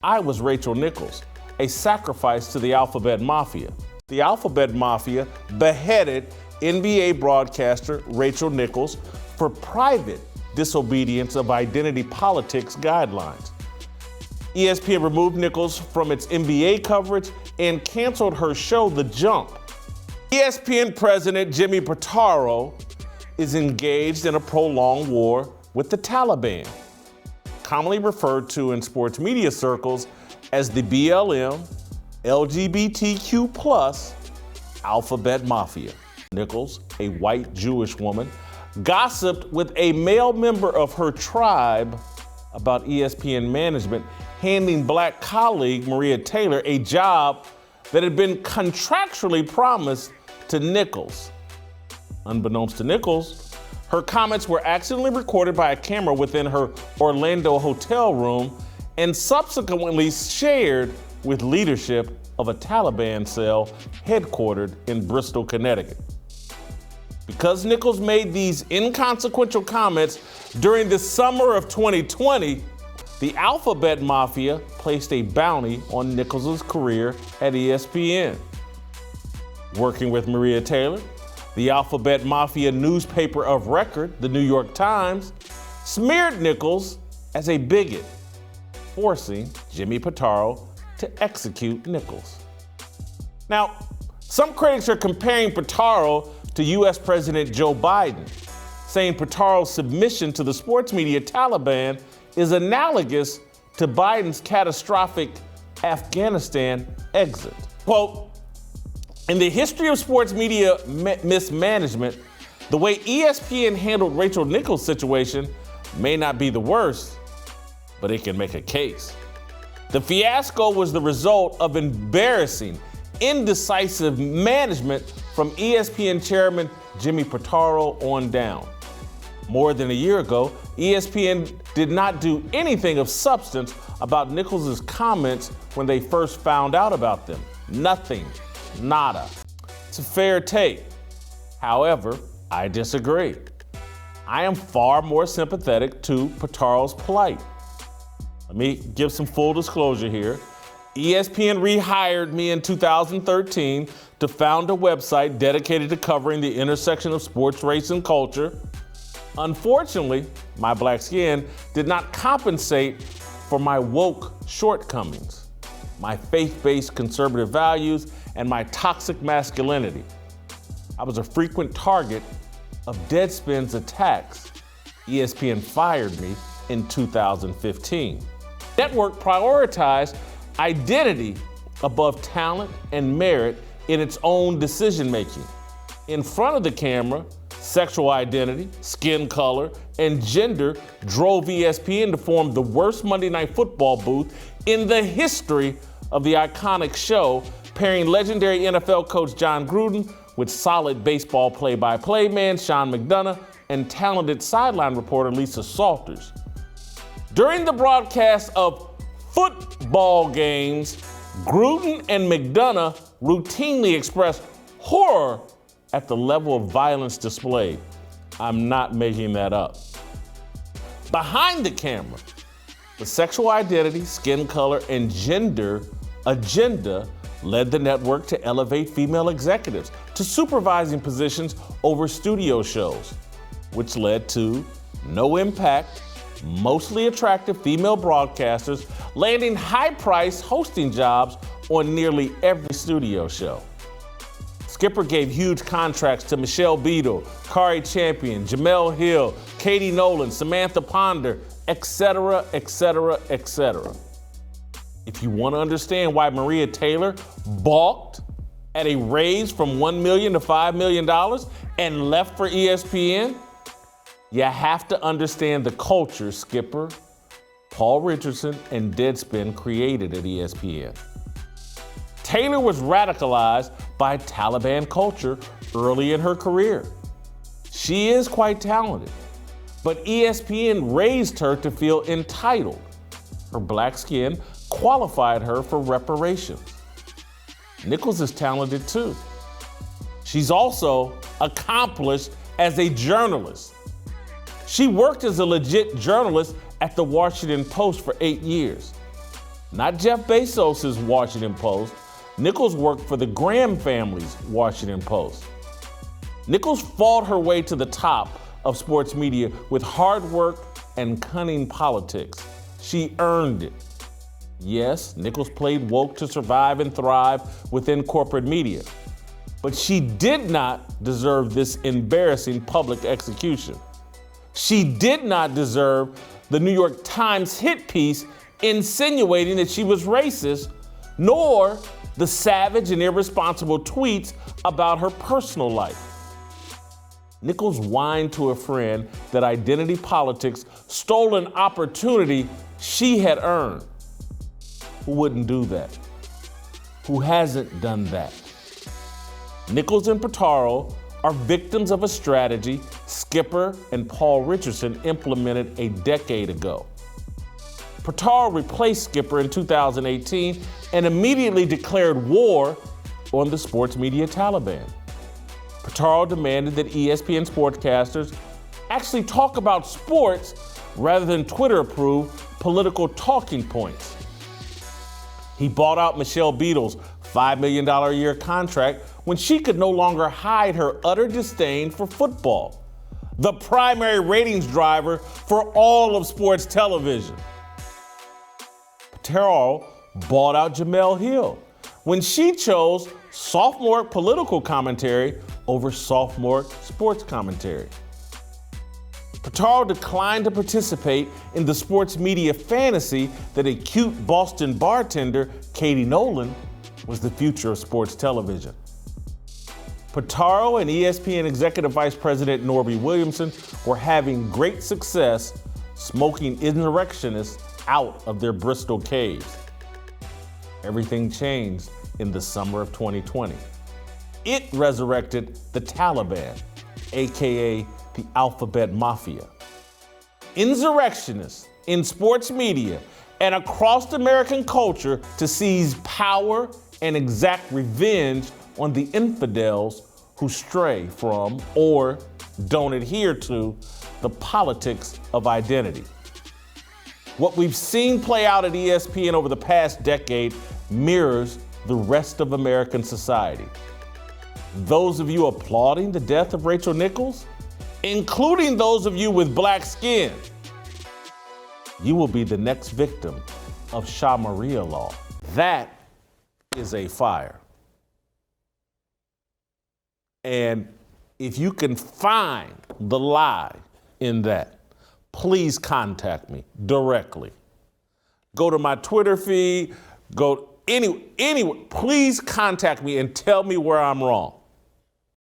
I was Rachel Nichols, a sacrifice to the Alphabet Mafia. The Alphabet Mafia beheaded NBA broadcaster Rachel Nichols for private disobedience of identity politics guidelines. ESPN removed Nichols from its NBA coverage and canceled her show, The Jump. ESPN president Jimmy Pitaro is engaged in a prolonged war with the Taliban, commonly referred to in sports media circles as the BLM, LGBTQ+, Alphabet Mafia. Nichols, a white Jewish woman, gossiped with a male member of her tribe about ESPN management handing black colleague Maria Taylor a job that had been contractually promised to Nichols. Unbeknownst to Nichols, her comments were accidentally recorded by a camera within her Orlando hotel room and subsequently shared with leadership of a Taliban cell headquartered in Bristol, Connecticut. Because Nichols made these inconsequential comments during the summer of 2020, the Alphabet Mafia placed a bounty on Nichols' career at ESPN. Working with Maria Taylor, the Alphabet Mafia newspaper of record, the New York Times, smeared Nichols as a bigot, forcing Jimmy Pitaro to execute Nichols. Now, some critics are comparing Pitaro to U.S. President Joe Biden, saying Pitaro's submission to the sports media Taliban is analogous to Biden's catastrophic Afghanistan exit. Quote, in the history of sports media mismanagement, the way ESPN handled Rachel Nichols' situation may not be the worst, but it can make a case. The fiasco was the result of embarrassing, indecisive management from ESPN chairman Jimmy Pitaro on down. More than a year ago, ESPN did not do anything of substance about Nichols' comments when they first found out about them. Nothing. Nada. It's a fair take. However, I disagree. I am far more sympathetic to Pitaro's plight. Let me give some full disclosure here. ESPN rehired me in 2013 to found a website dedicated to covering the intersection of sports, race, and culture. Unfortunately, my black skin did not compensate for my woke shortcomings, my faith-based conservative values, and my toxic masculinity. I was a frequent target of Deadspin's attacks. ESPN fired me in 2015. Network prioritized identity above talent and merit in its own decision-making. In front of the camera, sexual identity, skin color, and gender drove ESPN to form the worst Monday Night Football booth in the history of the iconic show, pairing legendary NFL coach John Gruden with solid baseball play-by-play man Sean McDonough and talented sideline reporter Lisa Salters. During the broadcast of football games, Gruden and McDonough routinely expressed horror at the level of violence displayed. I'm not making that up. Behind the camera, the sexual identity, skin color, and gender agenda led the network to elevate female executives to supervising positions over studio shows, which led to no impact, mostly attractive female broadcasters landing high-priced hosting jobs on nearly every studio show. Skipper gave huge contracts to Michelle Beadle, Kari Champion, Jamel Hill, Katie Nolan, Samantha Ponder, etc., etc., etc. If you want to understand why Maria Taylor balked at a raise from $1 million to $5 million and left for ESPN, you have to understand the culture Skipper, Paul Richardson, and Deadspin created at ESPN. Taylor was radicalized by Taliban culture early in her career. She is quite talented, but ESPN raised her to feel entitled. Her black skin qualified her for reparations. Nichols is talented too. She's also accomplished as a journalist. She worked as a legit journalist at the Washington Post for 8 years. not Jeff Bezos' Washington Post. Nichols worked for the Graham family's Washington Post. Nichols fought her way to the top of sports media with hard work and cunning politics. She earned it. Yes, Nichols played woke to survive and thrive within corporate media, but she did not deserve this embarrassing public execution. She did not deserve the New York Times hit piece insinuating that she was racist, nor the savage and irresponsible tweets about her personal life. Nichols whined to a friend that identity politics stole an opportunity she had earned. Who wouldn't do that? Who hasn't done that? Nichols and Pitaro are victims of a strategy Skipper and Paul Richardson implemented a decade ago. Pitaro replaced Skipper in 2018 and immediately declared war on the sports media Taliban. Pitaro demanded that ESPN sportscasters actually talk about sports rather than Twitter-approved political talking points. He bought out Michelle Beadle's $5 million a year contract when she could no longer hide her utter disdain for football, the primary ratings driver for all of sports television. Pitaro bought out Jemele Hill when she chose sophomore political commentary over sophomore sports commentary. Pitaro declined to participate in the sports media fantasy that a cute Boston bartender, Katie Nolan, was the future of sports television. Pitaro and ESPN Executive Vice President Norby Williamson were having great success smoking insurrectionists out of their Bristol caves. Everything changed in the summer of 2020. It resurrected the Taliban, AKA the Alphabet Mafia. Insurrectionists in sports media and across American culture to seize power and exact revenge on the infidels who stray from or don't adhere to the politics of identity. What we've seen play out at ESPN over the past decade mirrors the rest of American society. Those of you applauding the death of Rachel Nichols, including those of you with black skin, you will be the next victim of Sharia law. That is a fire. And if you can find the lie in that, please contact me directly. Go to my Twitter feed, anyway, please contact me and tell me where I'm wrong.